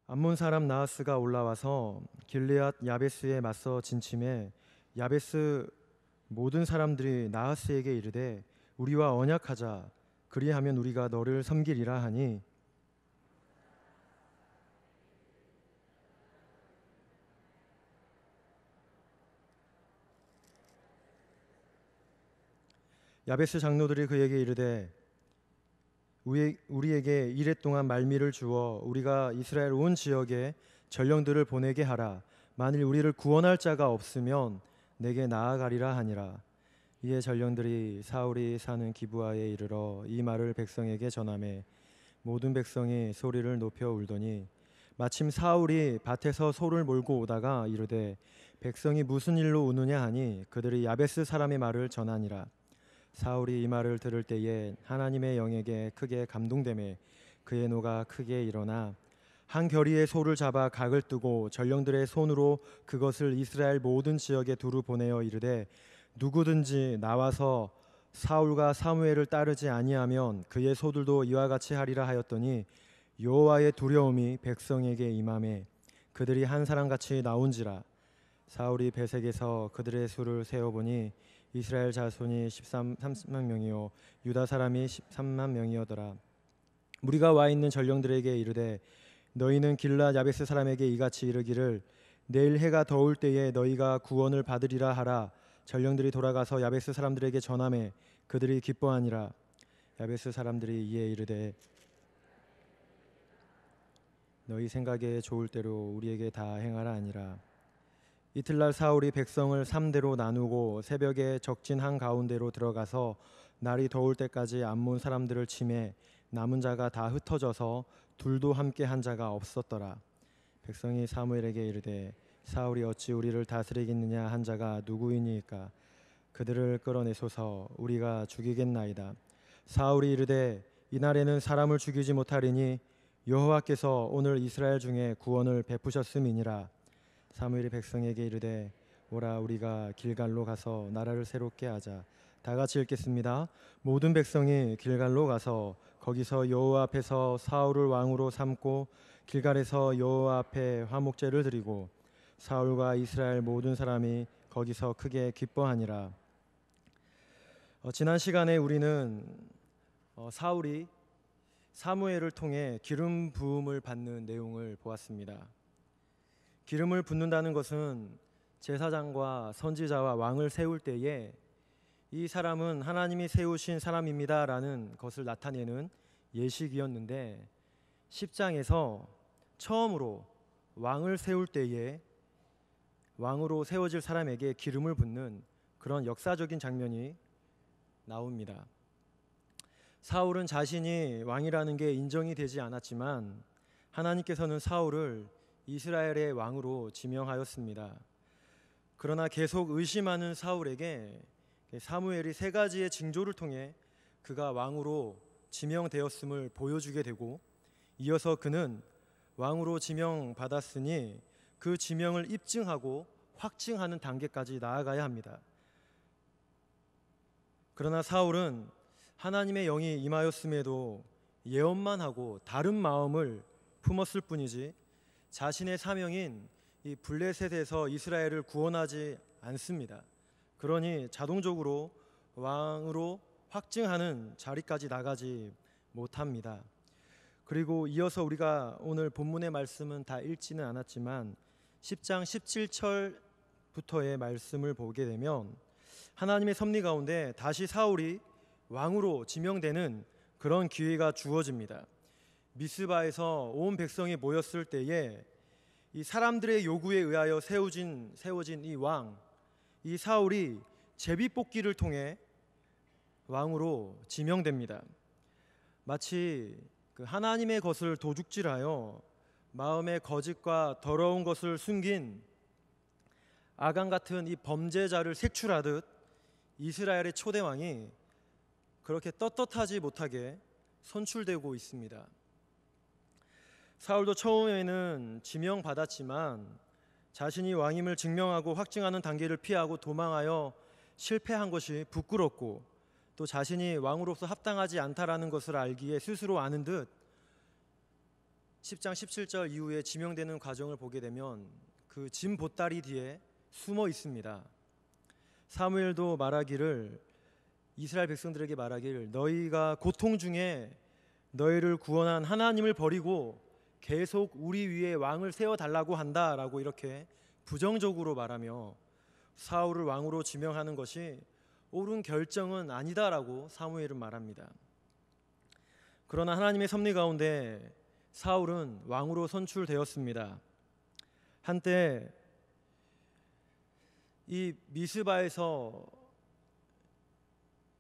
암몬 사람 나하스가 올라와서 길르앗 야베스에 맞서 진침해 야베스 모든 사람들이 나하스에게 이르되 우리와 언약하자 그리하면 우리가 너를 섬기리라 하니 야베스 장로들이 그에게 이르되 우리에게 이레 동안 말미를 주어 우리가 이스라엘 온 지역에 전령들을 보내게 하라. 만일 우리를 구원할 자가 없으면 내게 나아가리라 하니라. 이에 전령들이 사울이 사는 기브아에 이르러 이 말을 백성에게 전하매 모든 백성이 소리를 높여 울더니 마침 사울이 밭에서 소를 몰고 오다가 이르되 백성이 무슨 일로 우느냐 하니 그들이 야베스 사람의 말을 전하니라. 사울이 이 말을 들을 때에 하나님의 영에게 크게 감동되매 그의 노가 크게 일어나 한 겨리의 소를 잡아 각을 뜨고 전령들의 손으로 그것을 이스라엘 모든 지역에 두루 보내어 이르되 누구든지 나와서 사울과 사무엘을 따르지 아니하면 그의 소들도 이와 같이 하리라 하였더니 여호와의 두려움이 백성에게 임하매 그들이 한 사람같이 나온지라. 사울이 베색에서 그들의 수를 세어보니 이스라엘 자손이 30만 명이요 유다 사람이 13만 명이었더라. 무리가 와 있는 전령들에게 이르되 너희는 길르앗 야베스 사람에게 이같이 이르기를 내일 해가 더울 때에 너희가 구원을 받으리라 하라. 전령들이 돌아가서 야베스 사람들에게 전하매 그들이 기뻐하니라. 야베스 사람들이 이에 이르되 너희 생각에 좋을 대로 우리에게 다 행하라 하니라. 이틀날 사울이 백성을 3대로 나누고 새벽에 적진 한 가운데로 들어가서 날이 더울 때까지 암몬 사람들을 치매 남은 자가 다 흩어져서 둘도 함께 한 자가 없었더라. 백성이 사무엘에게 이르되 사울이 어찌 우리를 다스리겠느냐 한 자가 누구이니까 그들을 끌어내소서 우리가 죽이겠나이다. 사울이 이르되 이날에는 사람을 죽이지 못하리니 여호와께서 오늘 이스라엘 중에 구원을 베푸셨음이니라. 사무엘이 백성에게 이르되 오라 우리가 길갈로 가서 나라를 새롭게 하자. 다 같이 읽겠습니다. 모든 백성이 길갈로 가서 거기서 여호와 앞에서 사울을 왕으로 삼고 길갈에서 여호와 앞에 화목제를 드리고 사울과 이스라엘 모든 사람이 거기서 크게 기뻐하니라. 지난 시간에 우리는 사울이 사무엘을 통해 기름 부음을 받는 내용을 보았습니다. 기름을 붓는다는 것은 제사장과 선지자와 왕을 세울 때에 이 사람은 하나님이 세우신 사람입니다라는 것을 나타내는 예식이었는데 10장에서 처음으로 왕을 세울 때에 왕으로 세워질 사람에게 기름을 붓는 그런 역사적인 장면이 나옵니다. 사울은 자신이 왕이라는 게 인정이 되지 않았지만 하나님께서는 사울을 이스라엘의 왕으로 지명하였습니다. 그러나 계속 의심하는 사울에게 사무엘이 3가지의 징조를 통해 그가 왕으로 지명되었음을 보여주게 되고 이어서 그는 왕으로 지명받았으니 그 지명을 입증하고 확증하는 단계까지 나아가야 합니다. 그러나 사울은 하나님의 영이 임하였음에도 예언만 하고 다른 마음을 품었을 뿐이지 자신의 사명인 이 블레셋에서 이스라엘을 구원하지 않습니다. 그러니 자동적으로 왕으로 확증하는 자리까지 나가지 못합니다. 그리고 이어서 우리가 오늘 본문의 말씀은 다 읽지는 않았지만 10장 17절부터의 말씀을 보게 되면 하나님의 섭리 가운데 다시 사울이 왕으로 지명되는 그런 기회가 주어집니다. 미스바에서 온 백성이 모였을 때에 이 사람들의 요구에 의하여 세워진 이 왕, 이 사울이 제비뽑기를 통해 왕으로 지명됩니다. 마치 그 하나님의 것을 도둑질하여 마음의 거짓과 더러운 것을 숨긴 아간 같은 이 범죄자를 색출하듯 이스라엘의 초대왕이 그렇게 떳떳하지 못하게 선출되고 있습니다. 사울도 처음에는 지명받았지만 자신이 왕임을 증명하고 확증하는 단계를 피하고 도망하여 실패한 것이 부끄럽고 또 자신이 왕으로서 합당하지 않다라는 것을 알기에 스스로 아는 듯 10장 17절 이후에 지명되는 과정을 보게 되면 그 짐 보따리 뒤에 숨어 있습니다. 사무엘도 말하기를, 이스라엘 백성들에게 말하기를, 너희가 고통 중에 너희를 구원한 하나님을 버리고 계속 우리 위에 왕을 세워달라고 한다라고 이렇게 부정적으로 말하며 사울을 왕으로 지명하는 것이 옳은 결정은 아니다라고 사무엘은 말합니다. 그러나 하나님의 섭리 가운데 사울은 왕으로 선출되었습니다. 한때 이 미스바에서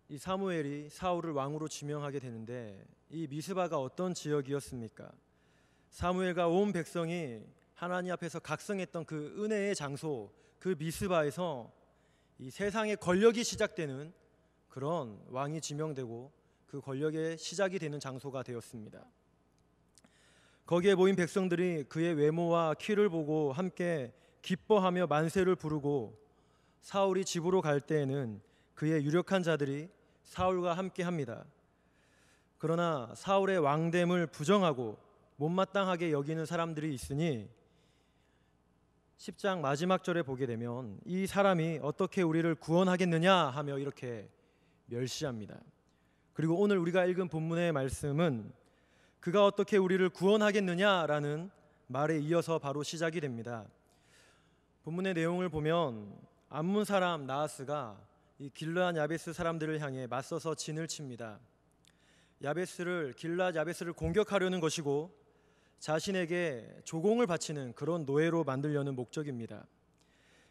이 사무엘이 사울을 왕으로 지명하게 되는데, 이 미스바가 어떤 지역이었습니까? 사무엘과 온 백성이 하나님 앞에서 각성했던 그 은혜의 장소, 그 미스바에서 이 세상의 권력이 시작되는 그런 왕이 지명되고 그 권력의 시작이 되는 장소가 되었습니다. 거기에 모인 백성들이 그의 외모와 키를 보고 함께 기뻐하며 만세를 부르고, 사울이 집으로 갈 때에는 그의 유력한 자들이 사울과 함께 합니다. 그러나 사울의 왕됨을 부정하고 못마땅하게 여기는 사람들이 있으니 10장 마지막 절에 보게 되면 이 사람이 어떻게 우리를 구원하겠느냐 하며 이렇게 멸시합니다. 그리고 오늘 우리가 읽은 본문의 말씀은 그가 어떻게 우리를 구원하겠느냐라는 말에 이어서 바로 시작이 됩니다. 본문의 내용을 보면 암몬 사람 나하스가 이 길르앗 야베스 사람들을 향해 맞서서 진을 칩니다. 길르앗 야베스를 공격하려는 것이고 자신에게 조공을 바치는 그런 노예로 만들려는 목적입니다.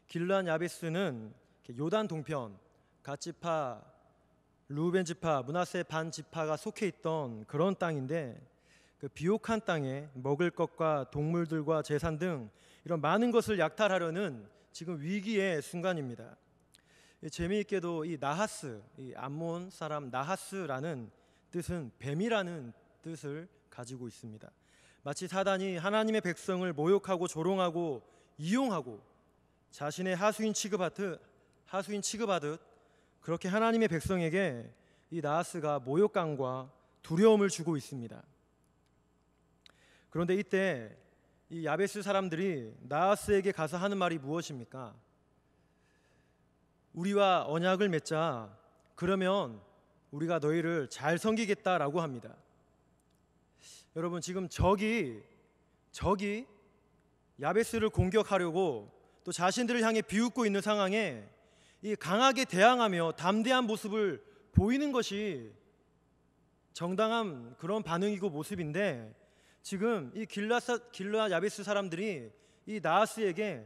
길르앗 야베스는 요단 동편 갓 지파, 루벤 지파, 므낫세 반 지파가 속해 있던 그런 땅인데, 그 비옥한 땅에 먹을 것과 동물들과 재산 등 이런 많은 것을 약탈하려는 지금 위기의 순간입니다. 재미있게도 이 나하스, 이 암몬 사람 나하스라는 뜻은 뱀이라는 뜻을 가지고 있습니다. 마치 사단이 하나님의 백성을 모욕하고 조롱하고 이용하고 자신의 하수인 취급하듯 그렇게 하나님의 백성에게 이 나하스가 모욕감과 두려움을 주고 있습니다. 그런데 이때 이 야베스 사람들이 나하스에게 가서 하는 말이 무엇입니까? 우리와 언약을 맺자. 그러면 우리가 너희를 잘 섬기겠다라고 합니다. 여러분, 지금 적이 야베스를 공격하려고 또 자신들을 향해 비웃고 있는 상황에 이 강하게 대항하며 담대한 모습을 보이는 것이 정당한 그런 반응이고 모습인데, 지금 이 길르앗 야베스 사람들이 이 나하스에게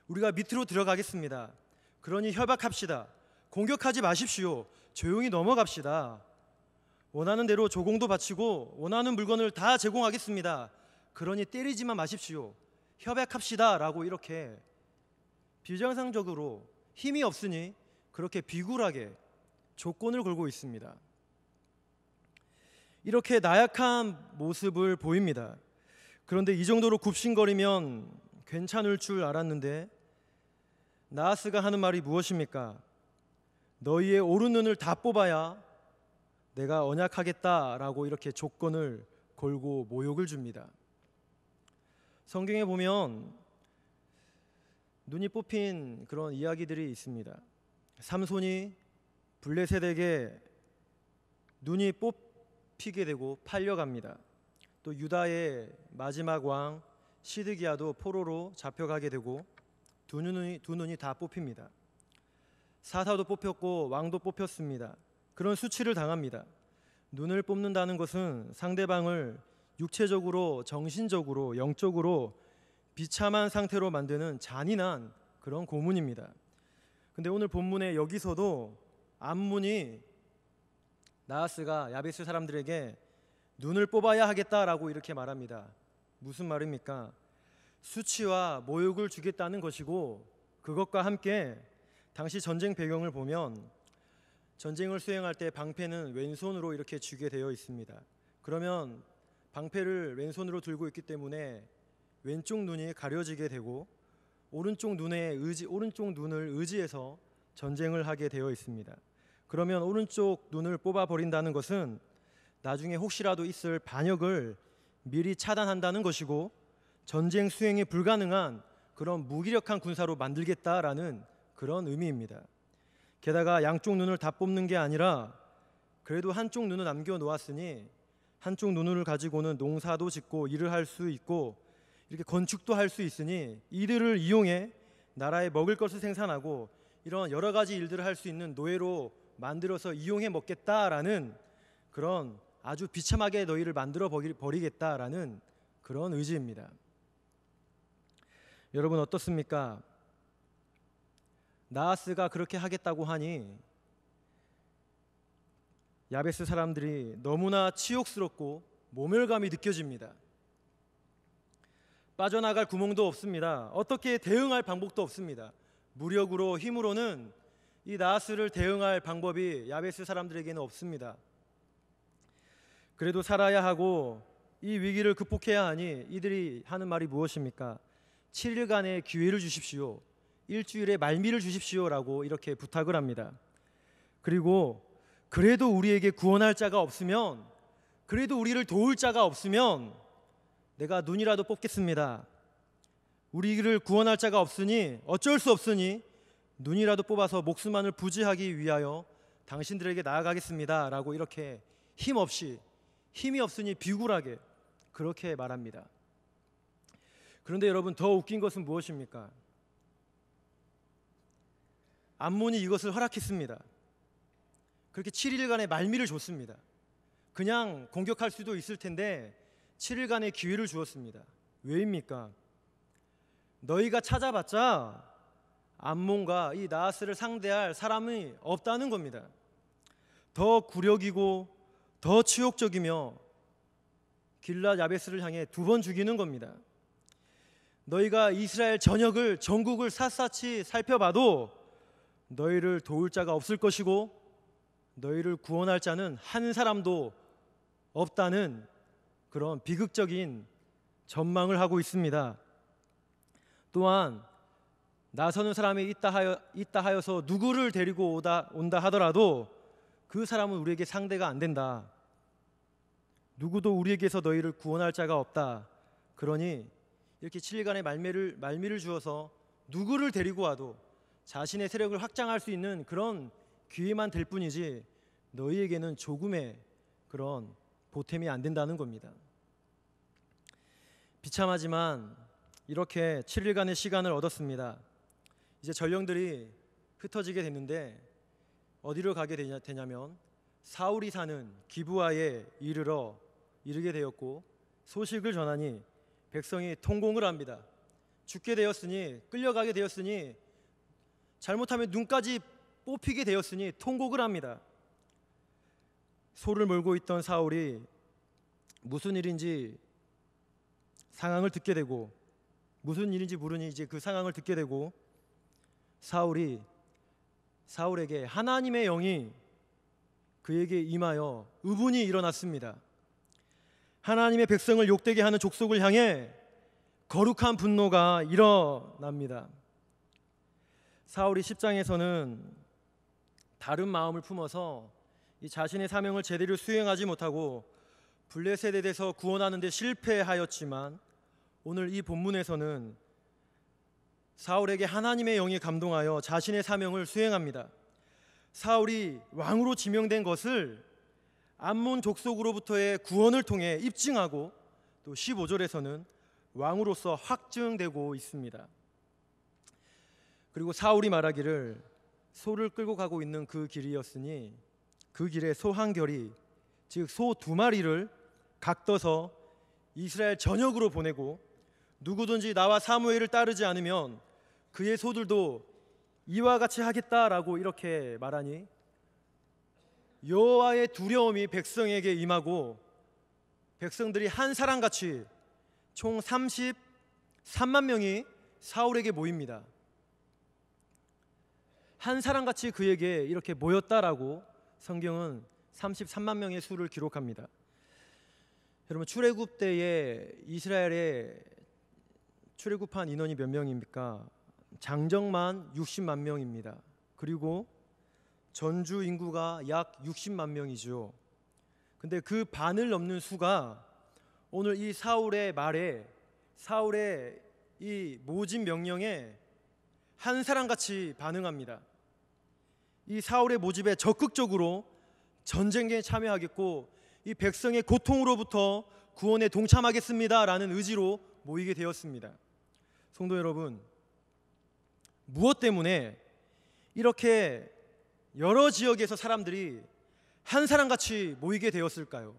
우리가 밑으로 들어가겠습니다. 그러니 협약합시다. 공격하지 마십시오. 조용히 넘어갑시다. 원하는 대로 조공도 바치고 원하는 물건을 다 제공하겠습니다. 그러니 때리지만 마십시오. 협약합시다 라고 이렇게 비정상적으로 힘이 없으니 그렇게 비굴하게 조건을 걸고 있습니다. 이렇게 나약한 모습을 보입니다. 그런데 이 정도로 굽신거리면 괜찮을 줄 알았는데 나하스가 하는 말이 무엇입니까? 너희의 오른 눈을 다 뽑아야 내가 언약하겠다라고 이렇게 조건을 걸고 모욕을 줍니다. 성경에 보면 눈이 뽑힌 그런 이야기들이 있습니다. 삼손이 블레셋에게 눈이 뽑히게 되고 팔려갑니다. 또 유다의 마지막 왕 시드기야도 포로로 잡혀가게 되고 두 눈이 다 뽑힙니다. 사사도 뽑혔고 왕도 뽑혔습니다. 그런 수치를 당합니다. 눈을 뽑는다는 것은 상대방을 육체적으로, 정신적으로, 영적으로 비참한 상태로 만드는 잔인한 그런 고문입니다. 근데 오늘 본문에 여기서도 암몬이 나하스가 야베스 사람들에게 눈을 뽑아야 하겠다라고 이렇게 말합니다. 무슨 말입니까? 수치와 모욕을 주겠다는 것이고, 그것과 함께 당시 전쟁 배경을 보면 전쟁을 수행할 때 방패는 왼손으로 이렇게 쥐게 되어 있습니다. 그러면 방패를 왼손으로 들고 있기 때문에 왼쪽 눈이 가려지게 되고 오른쪽 눈을 의지해서 전쟁을 하게 되어 있습니다. 그러면 오른쪽 눈을 뽑아 버린다는 것은 나중에 혹시라도 있을 반역을 미리 차단한다는 것이고 전쟁 수행이 불가능한 그런 무기력한 군사로 만들겠다라는 그런 의미입니다. 게다가 양쪽 눈을 다 뽑는 게 아니라 그래도 한쪽 눈을 남겨 놓았으니 한쪽 눈을 가지고는 농사도 짓고 일을 할 수 있고 이렇게 건축도 할 수 있으니 이들을 이용해 나라에 먹을 것을 생산하고 이런 여러 가지 일들을 할 수 있는 노예로 만들어서 이용해 먹겠다라는 그런 아주 비참하게 너희를 만들어 버리겠다라는 그런 의지입니다. 여러분 어떻습니까? 나하스가 그렇게 하겠다고 하니 야베스 사람들이 너무나 치욕스럽고 모멸감이 느껴집니다. 빠져나갈 구멍도 없습니다. 어떻게 대응할 방법도 없습니다. 무력으로 힘으로는 이 나하스를 대응할 방법이 야베스 사람들에게는 없습니다. 그래도 살아야 하고 이 위기를 극복해야 하니 이들이 하는 말이 무엇입니까? 7일간의 기회를 주십시오. 일주일의 말미를 주십시오라고 이렇게 부탁을 합니다. 그리고 그래도 우리에게 구원할 자가 없으면, 그래도 우리를 도울 자가 없으면 내가 눈이라도 뽑겠습니다. 우리를 구원할 자가 없으니 어쩔 수 없으니 눈이라도 뽑아서 목숨만을 부지하기 위하여 당신들에게 나아가겠습니다 라고 이렇게 힘이 없으니 비굴하게 그렇게 말합니다. 그런데 여러분 더 웃긴 것은 무엇입니까? 암몬이 이것을 허락했습니다. 그렇게 7일간의 말미를 줬습니다. 그냥 공격할 수도 있을 텐데 7일간의 기회를 주었습니다. 왜입니까? 너희가 찾아봤자 암몬과 이 나하스를 상대할 사람이 없다는 겁니다. 더 굴욕이고 더 치욕적이며 길랏 야베스를 향해 2번 죽이는 겁니다. 너희가 이스라엘 전국을 샅샅이 살펴봐도 너희를 도울 자가 없을 것이고 너희를 구원할 자는 한 사람도 없다는 그런 비극적인 전망을 하고 있습니다. 또한 나서는 사람이 있다 하여서 누구를 데리고 온다 하더라도 그 사람은 우리에게 상대가 안 된다. 누구도 우리에게서 너희를 구원할 자가 없다. 그러니 이렇게 7일간의 말미를 주어서 누구를 데리고 와도 자신의 세력을 확장할 수 있는 그런 기회만 될 뿐이지 너희에게는 조금의 그런 보탬이 안 된다는 겁니다. 비참하지만 이렇게 7일간의 시간을 얻었습니다. 이제 전령들이 흩어지게 됐는데 어디로 가게 되냐면 사울이 사는 기브아에 이르게 되었고 소식을 전하니 백성이 통공을 합니다. 죽게 되었으니 끌려가게 되었으니 잘못하면 눈까지 뽑히게 되었으니 통곡을 합니다. 소를 몰고 있던 사울이 무슨 일인지 상황을 듣게 되고 무슨 일인지 모르니 이제 그 상황을 듣게 되고 사울에게 하나님의 영이 그에게 임하여 의분이 일어났습니다. 하나님의 백성을 욕되게 하는 족속을 향해 거룩한 분노가 일어납니다. 사울이 10장에서는 다른 마음을 품어서 이 자신의 사명을 제대로 수행하지 못하고 블레셋에서 구원하는 데 실패하였지만 오늘 이 본문에서는 사울에게 하나님의 영이 감동하여 자신의 사명을 수행합니다. 사울이 왕으로 지명된 것을 암몬 족속으로부터의 구원을 통해 입증하고 또 15절에서는 왕으로서 확증되고 있습니다. 그리고 사울이 말하기를 소를 끌고 가고 있는 그 길이었으니 그 길에 소 한 결이 즉 소 2마리를 각떠서 이스라엘 전역으로 보내고 누구든지 나와 사무엘을 따르지 않으면 그의 소들도 이와 같이 하겠다라고 이렇게 말하니 여호와의 두려움이 백성에게 임하고 백성들이 한 사람같이 총 33만 명이 사울에게 모입니다. 한 사람같이 그에게 이렇게 모였다라고 성경은 33만 명의 수를 기록합니다. 여러분 출애굽 때에 이스라엘에 출애굽한 인원이 몇 명입니까? 장정만 60만 명입니다. 그리고 전주 인구가 약 60만 명이죠. 근데 그 반을 넘는 수가 오늘 이 사울의 말에, 사울의 이 모진 명령에 한 사람같이 반응합니다. 이 사울의 모집에 적극적으로 전쟁에 참여하겠고 이 백성의 고통으로부터 구원에 동참하겠습니다라는 의지로 모이게 되었습니다. 성도 여러분, 무엇 때문에 이렇게 여러 지역에서 사람들이 한 사람같이 모이게 되었을까요?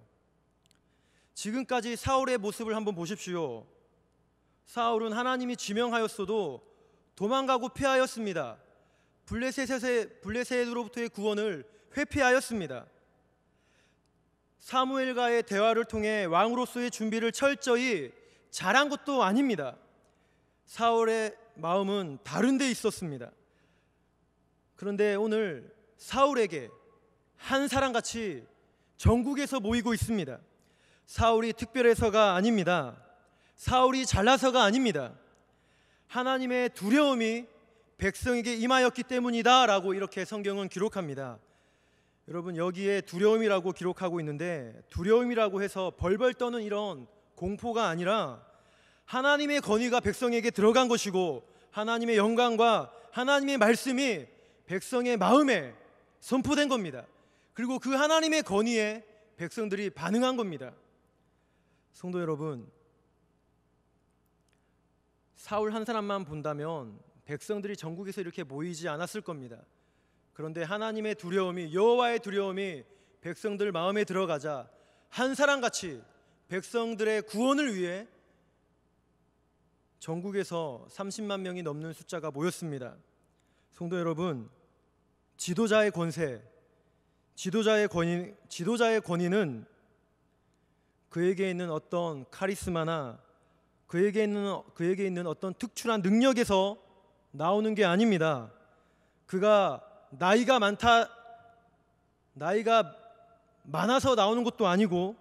지금까지 사울의 모습을 한번 보십시오. 사울은 하나님이 지명하였어도 도망가고 피하였습니다. 블레셋으로부터의 구원을 회피하였습니다. 사무엘과의 대화를 통해 왕으로서의 준비를 철저히 잘한 것도 아닙니다. 사울의 마음은 다른 데 있었습니다. 그런데 오늘 사울에게 한 사람같이 전국에서 모이고 있습니다. 사울이 특별해서가 아닙니다. 사울이 잘나서가 아닙니다. 하나님의 두려움이 백성에게 임하였기 때문이다 라고 이렇게 성경은 기록합니다. 여러분, 여기에 두려움이라고 기록하고 있는데, 두려움이라고 해서 벌벌 떠는 이런 공포가 아니라 하나님의 권위가 백성에게 들어간 것이고 하나님의 영광과 하나님의 말씀이 백성의 마음에 선포된 겁니다. 그리고 그 하나님의 권위에 백성들이 반응한 겁니다. 성도 여러분, 사울 한 사람만 본다면 백성들이 전국에서 이렇게 모이지 않았을 겁니다. 그런데 하나님의 두려움이, 여호와의 두려움이 백성들 마음에 들어가자 한 사람같이 백성들의 구원을 위해 전국에서 30만 명이 넘는 숫자가 모였습니다. 성도 여러분, 지도자의 권세, 지도자의 권위는 그에게 있는 어떤 카리스마나 그에게 있는 어떤 특출한 능력에서 나오는 게 아닙니다. 그가 나이가 많아서 나오는 것도 아니고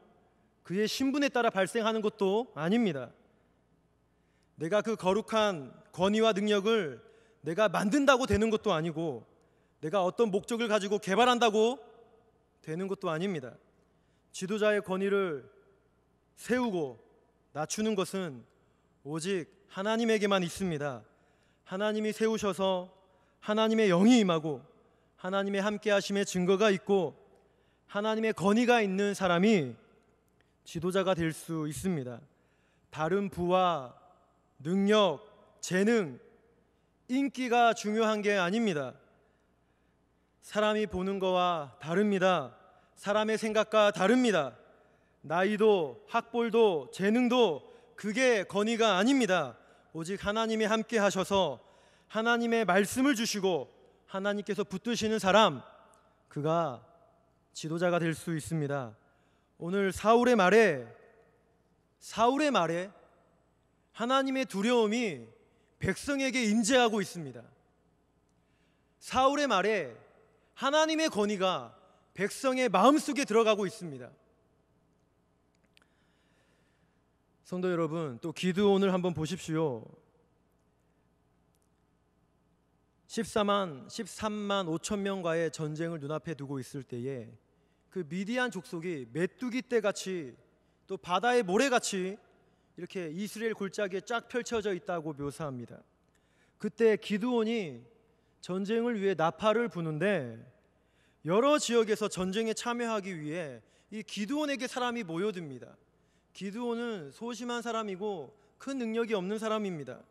그의 신분에 따라 발생하는 것도 아닙니다. 내가 그 거룩한 권위와 능력을 내가 만든다고 되는 것도 아니고 내가 어떤 목적을 가지고 개발한다고 되는 것도 아닙니다. 지도자의 권위를 세우고 낮추는 것은 오직 하나님에게만 있습니다. 하나님이 세우셔서 하나님의 영이 임하고 하나님의 함께하심의 증거가 있고 하나님의 권위가 있는 사람이 지도자가 될 수 있습니다. 다른 부와 능력, 재능, 인기가 중요한 게 아닙니다. 사람이 보는 거와 다릅니다. 사람의 생각과 다릅니다. 나이도 학벌도 재능도 그게 권위가 아닙니다. 오직 하나님이 함께 하셔서 하나님의 말씀을 주시고 하나님께서 붙드시는 사람, 그가 지도자가 될 수 있습니다. 오늘 사울의 말에 하나님의 두려움이 백성에게 임재하고 있습니다. 사울의 말에 하나님의 권위가 백성의 마음속에 들어가고 있습니다. 성도 여러분, 또 기드온을 한번 보십시오. 13만 5천 명과의 전쟁을 눈앞에 두고 있을 때에 그 미디안 족속이 메뚜기 떼같이 또 바다의 모래같이 이렇게 이스라엘 골짜기에 쫙 펼쳐져 있다고 묘사합니다. 그때 기드온이 전쟁을 위해 나팔을 부는데 여러 지역에서 전쟁에 참여하기 위해 이 기드온에게 사람이 모여듭니다. 기드온은 소심한 사람이고 큰 능력이 없는 사람입니다.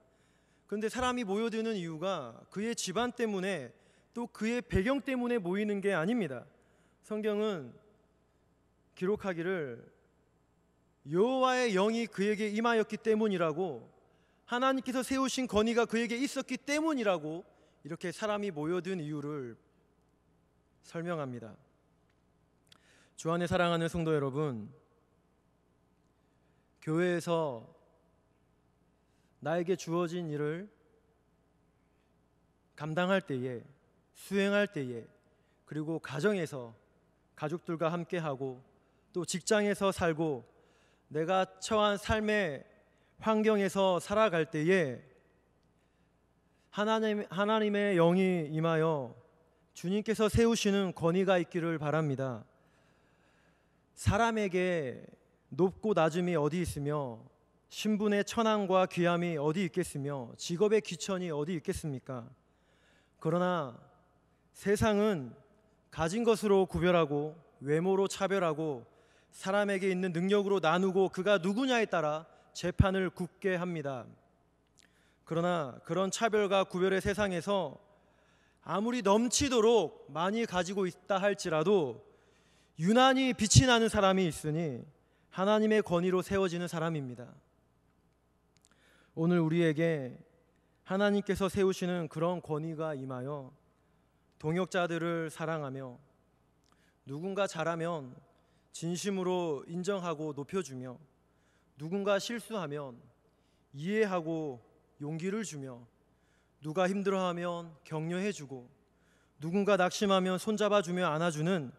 그런데 사람이 모여드는 이유가 그의 집안 때문에 또 그의 배경 때문에 모이는 게 아닙니다. 성경은 기록하기를 여호와의 영이 그에게 임하였기 때문이라고, 하나님께서 세우신 권위가 그에게 있었기 때문이라고 이렇게 사람이 모여든 이유를 설명합니다. 주 안에 사랑하는 성도 여러분, 교회에서 나에게 주어진 일을 감당할 때에, 수행할 때에, 그리고 가정에서 가족들과 함께하고 또 직장에서 살고 내가 처한 삶의 환경에서 살아갈 때에 하나님의 영이 임하여 주님께서 세우시는 권위가 있기를 바랍니다. 사람에게 높고 낮음이 어디 있으며 신분의 천황과 귀함이 어디 있겠으며 직업의 귀천이 어디 있겠습니까? 그러나 세상은 가진 것으로 구별하고 외모로 차별하고 사람에게 있는 능력으로 나누고 그가 누구냐에 따라 재판을 굽게 합니다. 그러나 그런 차별과 구별의 세상에서 아무리 넘치도록 많이 가지고 있다 할지라도 유난히 빛이 나는 사람이 있으니 하나님의 권위로 세워지는 사람입니다. 오늘 우리에게 하나님께서 세우시는 그런 권위가 임하여 동역자들을 사랑하며 누군가 잘하면 진심으로 인정하고 높여주며 누군가 실수하면 이해하고 용기를 주며 누가 힘들어하면 격려해주고 누군가 낙심하면 손잡아주며 안아주는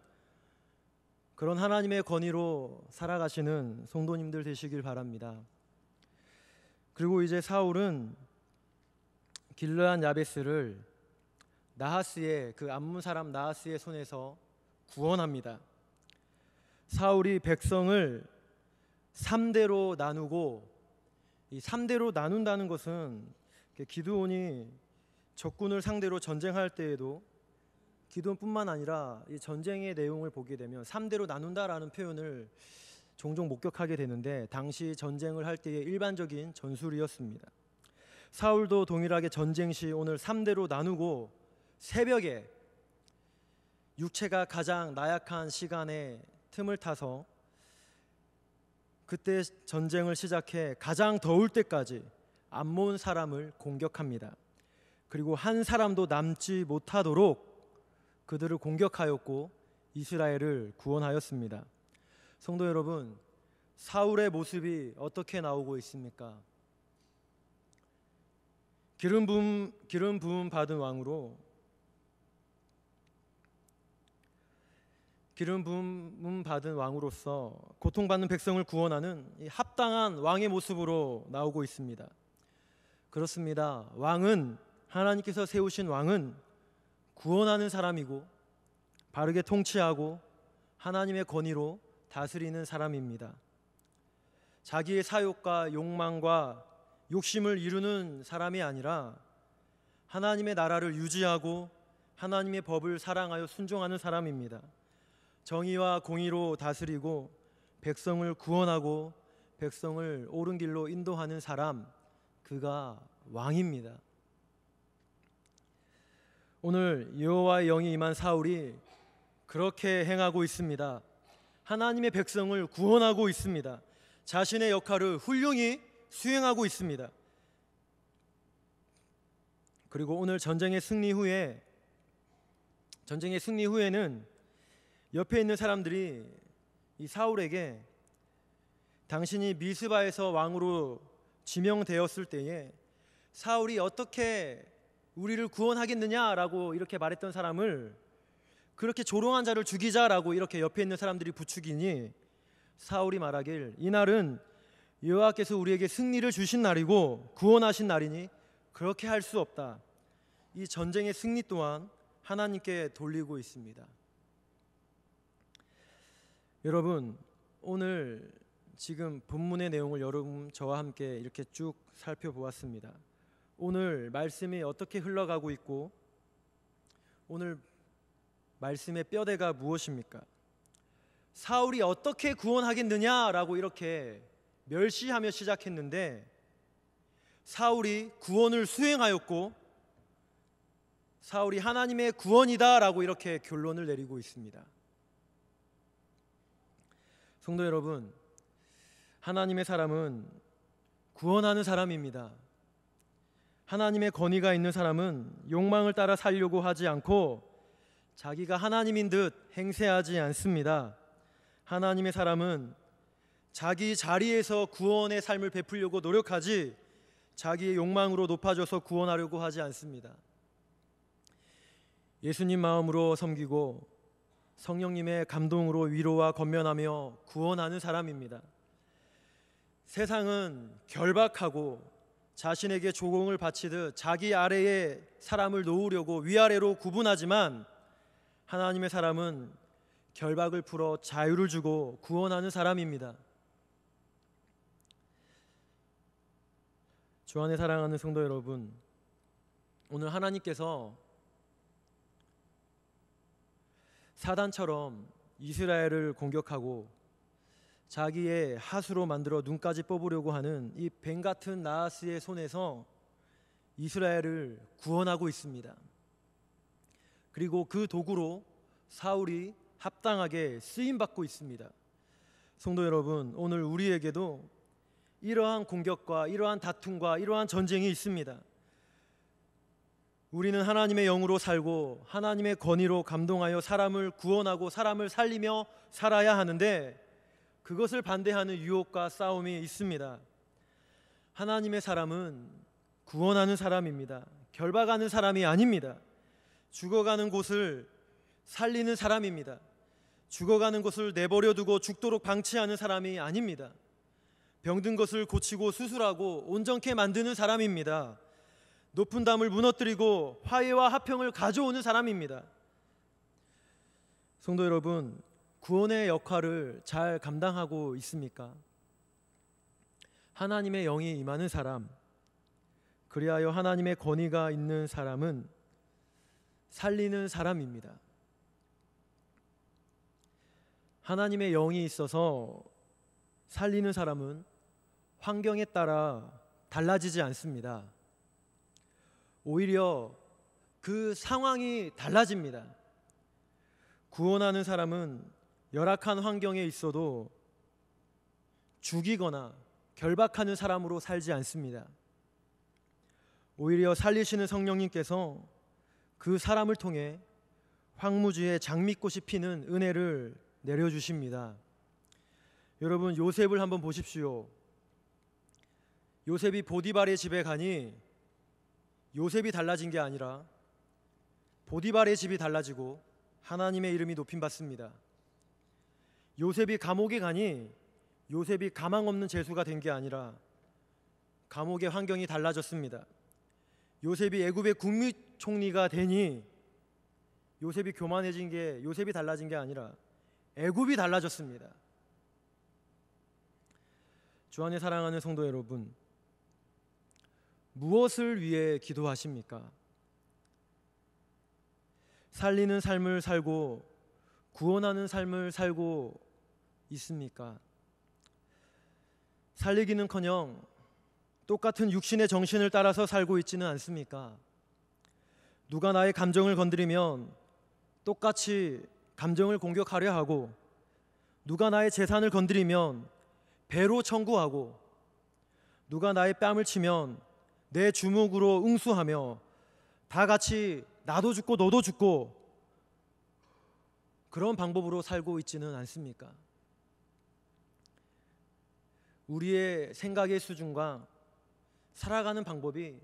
그런 하나님의 권위로 살아가시는 성도님들 되시길 바랍니다. 그리고 이제 사울은 길르앗 야베스를 나하스의 그 암몬 사람 나하스의 손에서 구원합니다. 사울이 백성을 3대로 나누고 이 3대로 나눈다는 것은 기드온이 적군을 상대로 전쟁할 때에도 기드온뿐만 아니라 이 전쟁의 내용을 보게 되면 3대로 나눈다라는 표현을 종종 목격하게 되는데 당시 전쟁을 할 때의 일반적인 전술이었습니다. 사울도 동일하게 전쟁 시 오늘 3대로 나누고 새벽에 육체가 가장 나약한 시간에 틈을 타서 그때 전쟁을 시작해 가장 더울 때까지 암몬 사람을 공격합니다. 그리고 한 사람도 남지 못하도록 그들을 공격하였고 이스라엘을 구원하였습니다. 성도 여러분, 사울의 모습이 어떻게 나오고 있습니까? 기름 부음 받은 왕으로 기름 부음 받은 왕으로서 고통받는 백성을 구원하는 이 합당한 왕의 모습으로 나오고 있습니다. 그렇습니다. 왕은 하나님께서 세우신 왕은 구원하는 사람이고 바르게 통치하고 하나님의 권위로 다스리는 사람입니다. 자기의 사욕과 욕망과 욕심을 이루는 사람이 아니라 하나님의 나라를 유지하고 하나님의 법을 사랑하여 순종하는 사람입니다. 정의와 공의로 다스리고 백성을 구원하고 백성을 옳은 길로 인도하는 사람, 그가 왕입니다. 오늘 여호와의 영이 임한 사울이 그렇게 행하고 있습니다. 하나님의 백성을 구원하고 있습니다. 자신의 역할을 훌륭히 수행하고 있습니다. 그리고 오늘 전쟁의 승리 후에는 옆에 있는 사람들이 이 사울에게 당신이 미스바에서 왕으로 지명되었을 때에 사울이 어떻게 우리를 구원하겠느냐라고 이렇게 말했던 사람을 그렇게 조롱한 자를 죽이자라고 이렇게 옆에 있는 사람들이 부추기니 사울이 말하길 이날은 여호와께서 우리에게 승리를 주신 날이고 구원하신 날이니 그렇게 할 수 없다. 이 전쟁의 승리 또한 하나님께 돌리고 있습니다. 여러분, 오늘 지금 본문의 내용을 여러분 저와 함께 이렇게 쭉 살펴보았습니다. 오늘 말씀이 어떻게 흘러가고 있고 오늘 말씀의 뼈대가 무엇입니까? 사울이 어떻게 구원하겠느냐라고 이렇게 멸시하며 시작했는데 사울이 구원을 수행하였고 사울이 하나님의 구원이다라고 이렇게 결론을 내리고 있습니다. 성도 여러분, 하나님의 사람은 구원하는 사람입니다. 하나님의 권위가 있는 사람은 욕망을 따라 살려고 하지 않고 자기가 하나님인 듯 행세하지 않습니다. 하나님의 사람은 자기 자리에서 구원의 삶을 베풀려고 노력하지 자기의 욕망으로 높아져서 구원하려고 하지 않습니다. 예수님 마음으로 섬기고 성령님의 감동으로 위로와 권면하며 구원하는 사람입니다. 세상은 결박하고 자신에게 조공을 바치듯 자기 아래에 사람을 놓으려고 위아래로 구분하지만 하나님의 사람은 결박을 풀어 자유를 주고 구원하는 사람입니다. 주 안에 사랑하는 성도 여러분, 오늘 하나님께서 사단처럼 이스라엘을 공격하고 자기의 하수로 만들어 눈까지 뽑으려고 하는 이 뱀 같은 나하스의 손에서 이스라엘을 구원하고 있습니다. 그리고 그 도구로 사울이 합당하게 쓰임받고 있습니다. 성도 여러분, 오늘 우리에게도 이러한 공격과 이러한 다툼과 이러한 전쟁이 있습니다. 우리는 하나님의 영으로 살고 하나님의 권위로 감동하여 사람을 구원하고 사람을 살리며 살아야 하는데, 그것을 반대하는 유혹과 싸움이 있습니다. 하나님의 사람은 구원하는 사람입니다. 결박하는 사람이 아닙니다. 죽어가는 곳을 살리는 사람입니다. 죽어가는 곳을 내버려 두고 죽도록 방치하는 사람이 아닙니다. 병든 것을 고치고 수술하고 온전케 만드는 사람입니다. 높은 담을 무너뜨리고 화해와 화평을 가져오는 사람입니다. 성도 여러분, 구원의 역할을 잘 감당하고 있습니까? 하나님의 영이 임하는 사람, 그리하여 하나님의 권위가 있는 사람은 살리는 사람입니다. 하나님의 영이 있어서 살리는 사람은 환경에 따라 달라지지 않습니다. 오히려 그 상황이 달라집니다. 구원하는 사람은 열악한 환경에 있어도 죽이거나 결박하는 사람으로 살지 않습니다. 오히려 살리시는 성령님께서 그 사람을 통해 황무지에 장미꽃이 피는 은혜를 내려주십니다. 여러분, 요셉을 한번 보십시오. 요셉이 보디발의 집에 가니 요셉이 달라진 게 아니라 보디발의 집이 달라지고 하나님의 이름이 높임받습니다. 요셉이 감옥에 가니 요셉이 가망 없는 죄수가 된 게 아니라 감옥의 환경이 달라졌습니다. 요셉이 애굽의 국무총리가 되니 요셉이 교만해진 게, 요셉이 달라진 게 아니라 애굽이 달라졌습니다. 주 안에 사랑하는 성도 여러분, 무엇을 위해 기도하십니까? 살리는 삶을 살고 구원하는 삶을 살고 있습니까? 살리기는커녕 똑같은 육신의 정신을 따라서 살고 있지는 않습니까? 누가 나의 감정을 건드리면 똑같이 감정을 공격하려 하고, 누가 나의 재산을 건드리면 배로 청구하고, 누가 나의 뺨을 치면 내 주먹으로 응수하며 다 같이 나도 죽고 너도 죽고, 그런 방법으로 살고 있지는 않습니까? 우리의 생각의 수준과 살아가는 방법이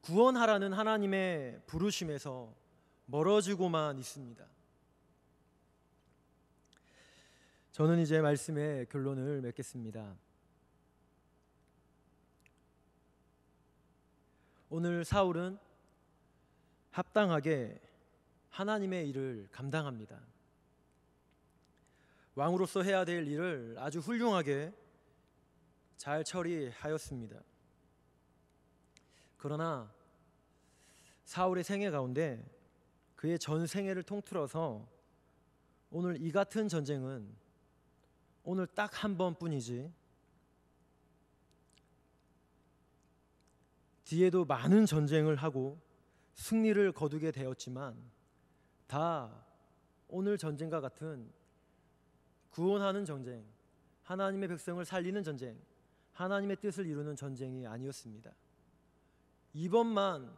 구원하라는 하나님의 부르심에서 멀어지고만 있습니다. 저는 이제 말씀의 결론을 맺겠습니다. 오늘 사울은 합당하게 하나님의 일을 감당합니다. 왕으로서 해야 될 일을 아주 훌륭하게 잘 처리하였습니다. 그러나 사울의 생애 가운데 그의 전 생애를 통틀어서 오늘 이 같은 전쟁은 오늘 딱 한 번뿐이지, 뒤에도 많은 전쟁을 하고 승리를 거두게 되었지만 다 오늘 전쟁과 같은 구원하는 전쟁, 하나님의 백성을 살리는 전쟁, 하나님의 뜻을 이루는 전쟁이 아니었습니다. 이번만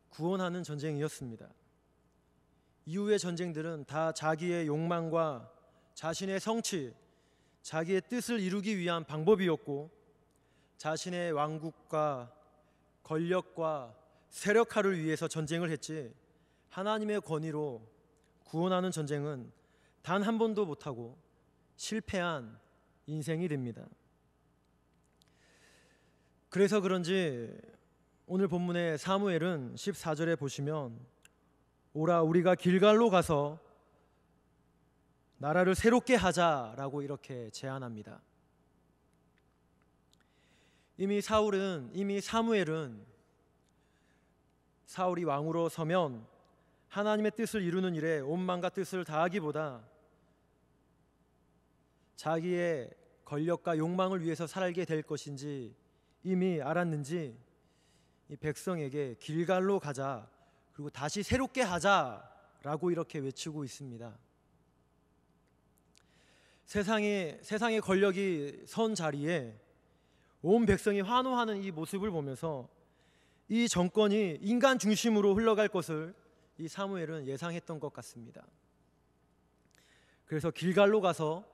구원하는 전쟁이었습니다. 이후의 전쟁들은 다 자기의 욕망과 자신의 성취, 자기의 뜻을 이루기 위한 방법이었고, 자신의 왕국과 권력과 세력화를 위해서 전쟁을 했지, 하나님의 권위로 구원하는 전쟁은 단 한 번도 못하고 실패한 인생이 됩니다. 그래서 그런지 오늘 본문의 사무엘은 14절에 보시면, 오라 우리가 길갈로 가서 나라를 새롭게 하자라고 이렇게 제안합니다. 이미 사무엘은 사울이 왕으로 서면 하나님의 뜻을 이루는 일에 온 마음과 뜻을 다하기보다 자기의 권력과 욕망을 위해서 살게 될 것인지 이미 알았는지 이 백성에게 길갈로 가자, 그리고 다시 새롭게 하자라고 이렇게 외치고 있습니다. 세상의 권력이 선 자리에 온 백성이 환호하는 이 모습을 보면서 이 정권이 인간 중심으로 흘러갈 것을 이 사무엘은 예상했던 것 같습니다. 그래서 길갈로 가서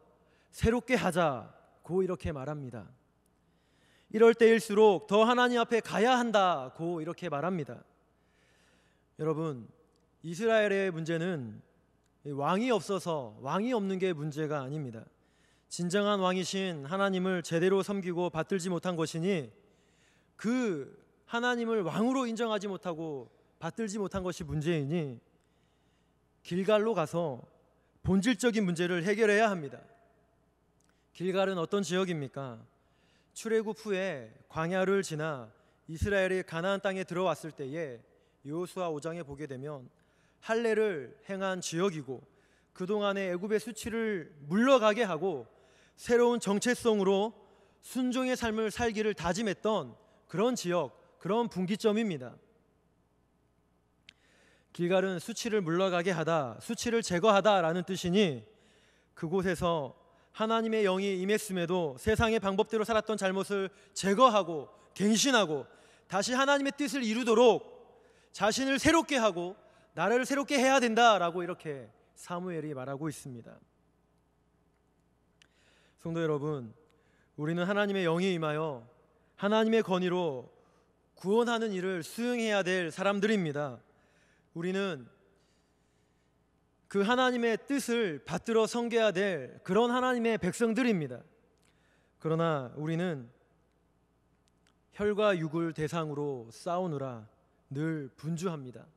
새롭게 하자고 이렇게 말합니다. 이럴 때일수록 더 하나님 앞에 가야 한다고 이렇게 말합니다. 여러분, 이스라엘의 문제는 왕이 없어서 왕이 없는 게 문제가 아닙니다. 진정한 왕이신 하나님을 제대로 섬기고 받들지 못한 것이니 그 하나님을 왕으로 인정하지 못하고 받들지 못한 것이 문제이니 길갈로 가서 본질적인 문제를 해결해야 합니다. 길갈은 어떤 지역입니까? 출애굽 후에 광야를 지나 이스라엘이 가나안 땅에 들어왔을 때에 여호수아 5장에 보게 되면 할례를 행한 지역이고 그동안의 애굽의 수치를 물러가게 하고 새로운 정체성으로 순종의 삶을 살기를 다짐했던 그런 지역, 그런 분기점입니다. 길갈은 수치를 물러가게 하다, 수치를 제거하다라는 뜻이니 그곳에서 하나님의 영이 임했음에도 세상의 방법대로 살았던 잘못을 제거하고 갱신하고 다시 하나님의 뜻을 이루도록 자신을 새롭게 하고 나라를 새롭게 해야 된다라고 이렇게 사무엘이 말하고 있습니다. 성도 여러분, 우리는 하나님의 영이 임하여 하나님의 권위로 구원하는 일을 수행해야 될 사람들입니다. 우리는 그 하나님의 뜻을 받들어 섬겨야 될 그런 하나님의 백성들입니다. 그러나 우리는 혈과 육을 대상으로 싸우느라 늘 분주합니다.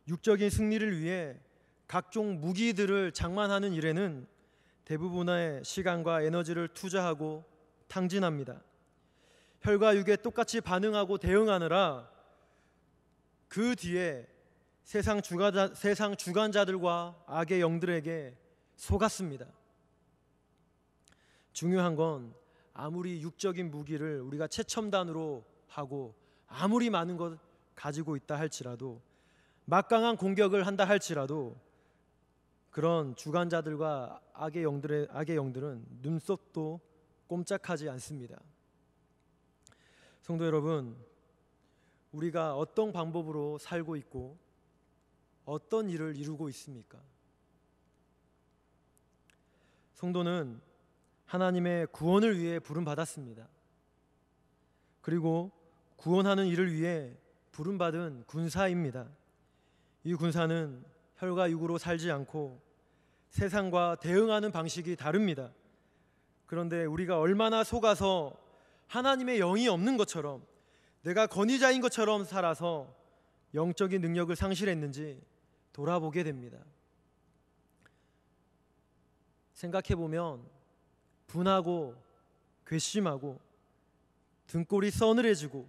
육적인 승리를 위해 각종 무기들을 장만하는 일에는 대부분의 시간과 에너지를 투자하고 탕진합니다. 혈과 육에 똑같이 반응하고 대응하느라 그 뒤에 세상 주관자들과 악의 영들에게 속았습니다. 중요한 건 아무리 육적인 무기를 우리가 최첨단으로 하고 아무리 많은 것 가지고 있다 할지라도 막강한 공격을 한다 할지라도 그런 주관자들과 악의 영들은 눈썹도 꼼짝하지 않습니다. 성도 여러분, 우리가 어떤 방법으로 살고 있고 어떤 일을 이루고 있습니까? 성도는 하나님의 구원을 위해 부름받았습니다. 그리고 구원하는 일을 위해 부름받은 군사입니다. 이 군사는 혈과 육으로 살지 않고 세상과 대응하는 방식이 다릅니다. 그런데 우리가 얼마나 속아서 하나님의 영이 없는 것처럼 내가 권위자인 것처럼 살아서 영적인 능력을 상실했는지 돌아보게 됩니다. 생각해보면 분하고 괘씸하고 등골이 서늘해지고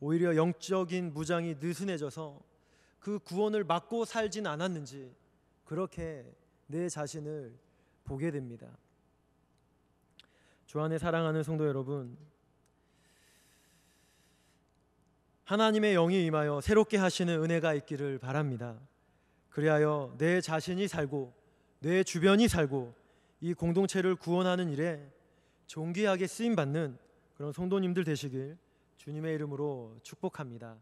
오히려 영적인 무장이 느슨해져서 그 구원을 막고 살진 않았는지 그렇게 내 자신을 보게 됩니다. 주 안에 사랑하는 성도 여러분, 하나님의 영이 임하여 새롭게 하시는 은혜가 있기를 바랍니다. 그리하여 내 자신이 살고 내 주변이 살고 이 공동체를 구원하는 일에 존귀하게 쓰임받는 그런 성도님들 되시길 주님의 이름으로 축복합니다.